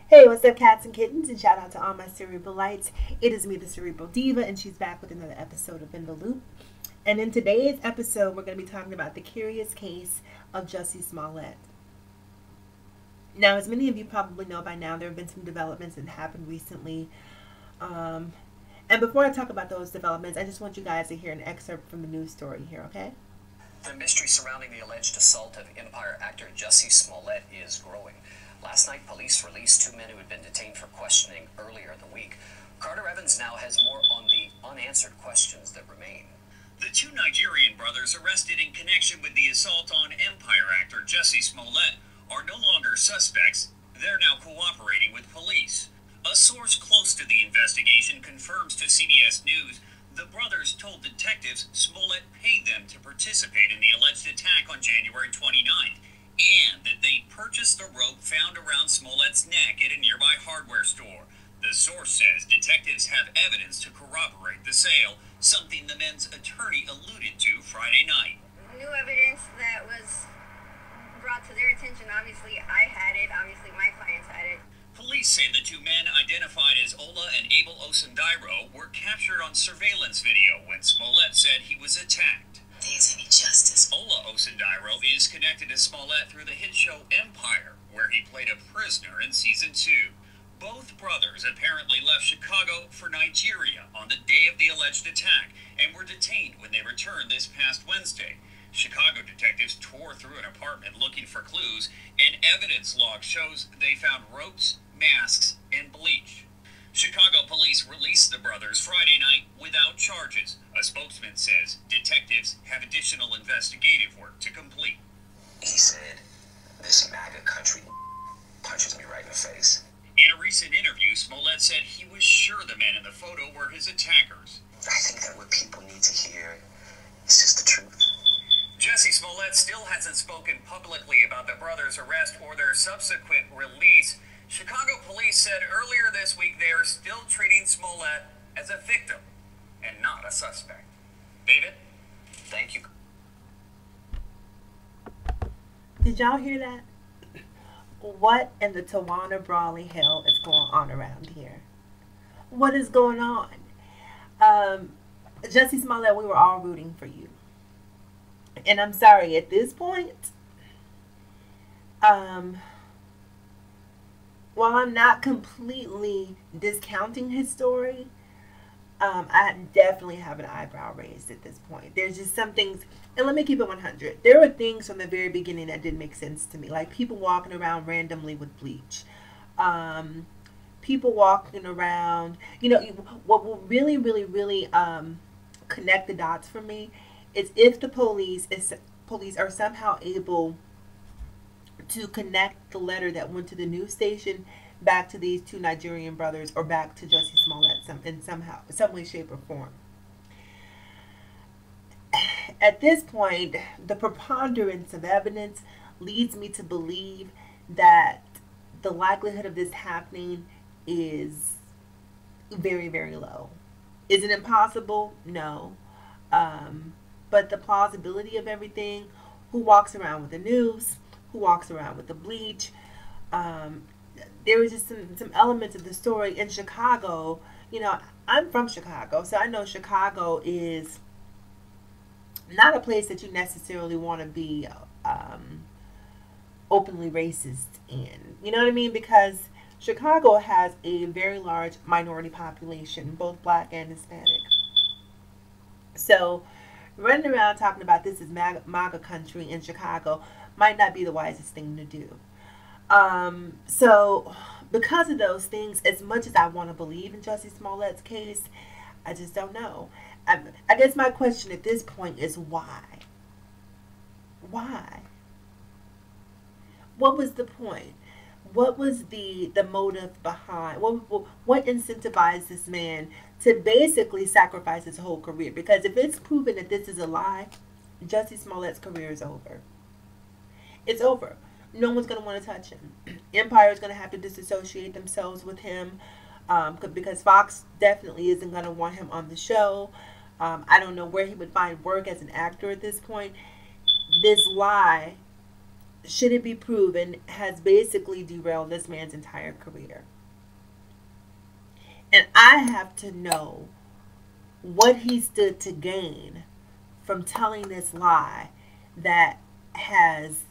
Hey, what's up, cats and kittens? And shout out to all my cerebral lights. It is me, the Cerebral Diva, and she's back with another episode of In the Loop. And in today's episode, we're going to be talking about the curious case of Jussie Smollett. Now, as many of you probably know by now, there have been some developments that happened recently. And before I talk about those developments, I just want you guys to hear an excerpt from the news story here, okay? The mystery surrounding the alleged assault of Empire actor Jussie Smollett is growing. Last night, police released two men who had been detained for questioning earlier in the week. Carter Evans now has more on the unanswered questions that remain. The two Nigerian brothers arrested in connection with the assault on Empire actor Jussie Smollett are no longer suspects. They're now cooperating with police. A source close to the investigation confirms to CBS News the brothers told detectives Smollett paid them to participate in the alleged attack on January 29th, and that they purchased the rope found around Smollett's neck at a nearby hardware store. The source says detectives have evidence to corroborate the sale, something the men's attorney alluded to Friday night. New evidence that was brought to their attention. Obviously, I had it. Obviously, my clients had it. Police say the two men, identified as Ola and Abel Osundairo, were captured on surveillance video when Smollett said he was attacked. There's any justice. Ola Osundairo is connected to Smollett through the hit show Empire, where he played a prisoner in season 2. Both brothers apparently left Chicago for Nigeria on the day of the alleged attack and were detained when they returned this past Wednesday. Chicago detectives tore through an apartment looking for clues, and evidence log shows they found ropes, masks, and bleach. Chicago police released the brothers Friday night without charges. A spokesman says detectives have additional investigative work to complete. He said, "This MAGA country punches me right in the face." In a recent interview, Smollett said he was sure the men in the photo were his attackers. I think that what people need to hear is just the truth. Jussie Smollett still hasn't spoken publicly about the brothers' arrest or their subsequent release. Chicago police said earlier this week they are still treating Smollett as a victim and not a suspect. David, thank you. Did y'all hear that? What in the Tawana Brawley hell is going on around here? What is going on? Jussie Smollett, we were all rooting for you. And I'm sorry, at this point, while I'm not completely discounting his story, I definitely have an eyebrow raised at this point. There's just some things, and let me keep it 100. There were things from the very beginning that didn't make sense to me, like people walking around randomly with bleach. People walking around, you know, what will really, really, really connect the dots for me is if the police are somehow able to connect the letter that went to the news station back to these two Nigerian brothers or back to Jussie Smollett in some way, shape, or form. At this point, the preponderance of evidence leads me to believe that the likelihood of this happening is very, very low. Is it impossible? No. But the plausibility of everything, who walks around with the news, who walks around with the bleach, there was just some elements of the story in Chicago. You know, I'm from Chicago, so I know Chicago is not a place that you necessarily want to be openly racist in. You know what I mean? Because Chicago has a very large minority population, both black and Hispanic. So running around talking about this is MAGA country in Chicago might not be the wisest thing to do. So because of those things, as much as I want to believe in Jussie Smollett's case, I just don't know. I guess my question at this point is why? Why? What was the point? What was the motive behind? What incentivized this man to basically sacrifice his whole career? Because if it's proven that this is a lie, Jussie Smollett's career is over. It's over. No one's going to want to touch him. Empire is going to have to disassociate themselves with him because Fox definitely isn't going to want him on the show. I don't know where he would find work as an actor at this point. This lie should it be proven, has basically derailed this man's entire career. And I have to know what he stood to gain from telling this lie that has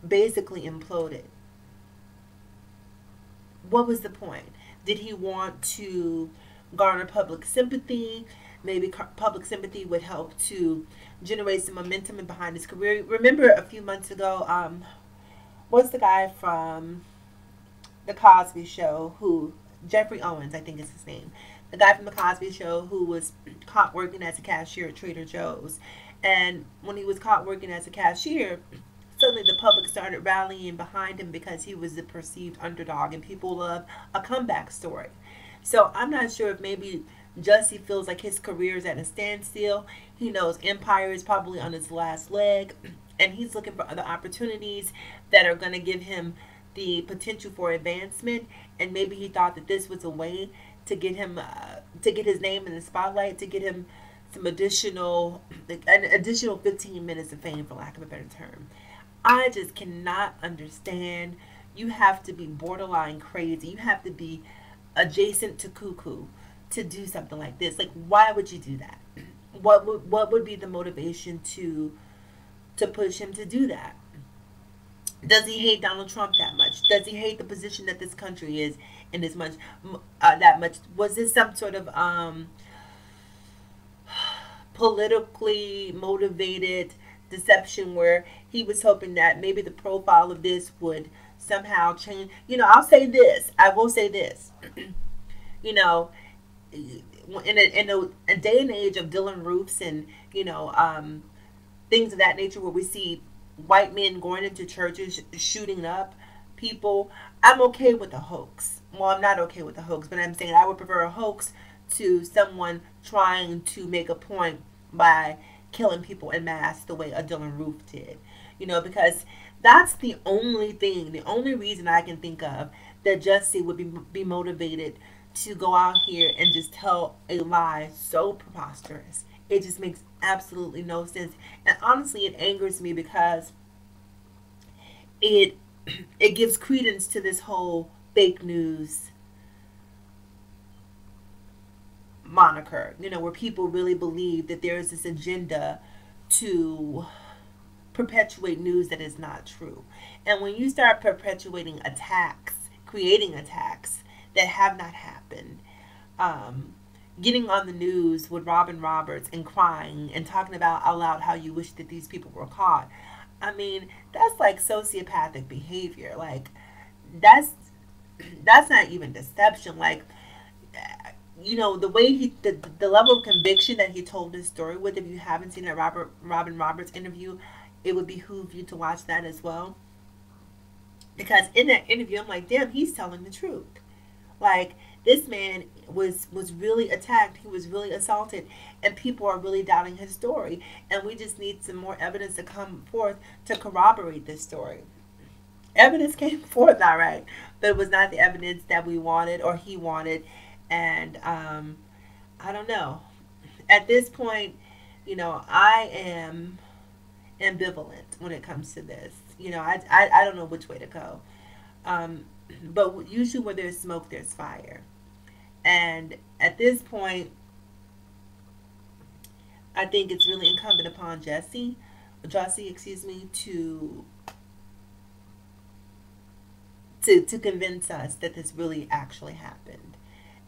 basically imploded. What was the point? Did he want to garner public sympathy? Maybe public sympathy would help to generate some momentum behind his career. Remember a few months ago, what's the guy from The Cosby Show who, Jeffrey Owens, I think is his name. The guy from The Cosby Show who was caught working as a cashier at Trader Joe's. And when he was caught working as a cashier, suddenly the public started rallying behind him because he was the perceived underdog and people love a comeback story. So I'm not sure if maybe Jussie feels like his career is at a standstill. He knows Empire is probably on its last leg, and he's looking for other opportunities that are going to give him the potential for advancement. And maybe he thought that this was a way to get him, to get his name in the spotlight, to get him some additional 15 minutes of fame, for lack of a better term. I just cannot understand. You have to be borderline crazy. You have to be adjacent to cuckoo to do something like this. Like, why would you do that? What would be the motivation to push him to do that? Does he hate Donald Trump that much? Does he hate the position that this country is in as much that much? Was this some sort of politically motivated deception where he was hoping that maybe the profile of this would somehow change? You know, I'll say this. I will say this. You know, in a day and age of Dylan Roofs and, you know, things of that nature where we see white men going into churches shooting up people, I'm okay with a hoax. Well, I'm not okay with a hoax, but I'm saying I would prefer a hoax to someone trying to make a point by killing people en masse the way a Dylan Roof did. You know, because that's the only thing, the only reason I can think of that Jussie would be motivated to go out here and just tell a lie so preposterous. It just makes absolutely no sense. And honestly, it angers me because it gives credence to this whole fake news moniker, you know, where people really believe that there is this agenda to perpetuate news that is not true. And when you start perpetuating attacks, creating attacks that have not happened, getting on the news with Robin Roberts and crying and talking about out loud how you wish that these people were caught. I mean, that's like sociopathic behavior. Like, that's not even deception. Like, you know, the way the level of conviction that he told this story with, if you haven't seen that Robin Roberts interview, it would behoove you to watch that as well. Because in that interview, I'm like, damn, he's telling the truth. Like, this man was really attacked. He was really assaulted. And people are really doubting his story. And we just need some more evidence to come forth to corroborate this story. Evidence came forth, all right. But it was not the evidence that we wanted or he wanted. And I don't know. At this point, you know, I am ambivalent when it comes to this. You know, I don't know which way to go. But usually where there's smoke, there's fire. And at this point, I think it's really incumbent upon Jussie, excuse me, to convince us that this really actually happened.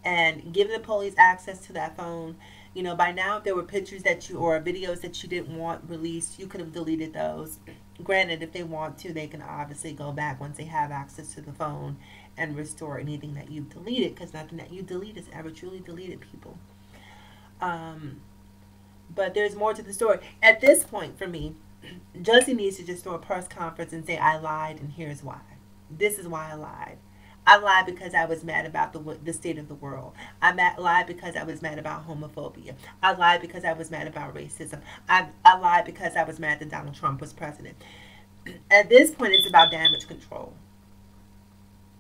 And give the police access to that phone. You know, by now, if there were pictures that you, or videos that you didn't want released, you could have deleted those. Granted, if they want to, they can obviously go back once they have access to the phone and restore anything that you've deleted, because nothing that you delete is ever truly deleted, people. But there's more to the story. At this point, for me, Jussie needs to just throw a press conference and say, I lied, and here's why. This is why I lied. I lied because I was mad about the state of the world. I lied because I was mad about homophobia. I lied because I was mad about racism. I lied because I was mad that Donald Trump was president. At this point, it's about damage control.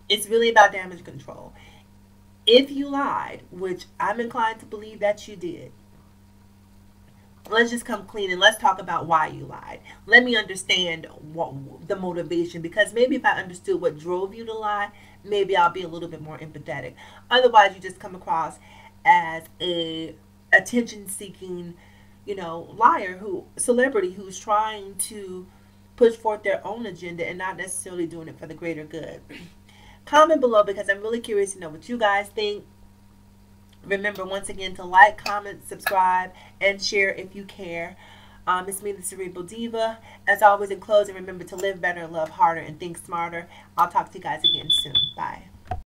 It's really about damage control. If you lied, which I'm inclined to believe that you did, let's just come clean and let's talk about why you lied. Let me understand what the motivation, because maybe if I understood what drove you to lie, maybe I'll be a little bit more empathetic. Otherwise, you just come across as a attention-seeking, liar, celebrity who's trying to push forth their own agenda and not necessarily doing it for the greater good. Comment below, because I'm really curious to know what you guys think. Remember, once again, to like, comment, subscribe, and share if you care. It's me, the Cerebral Diva. As always, in closing, remember to live better, love harder, and think smarter. I'll talk to you guys again soon. Bye.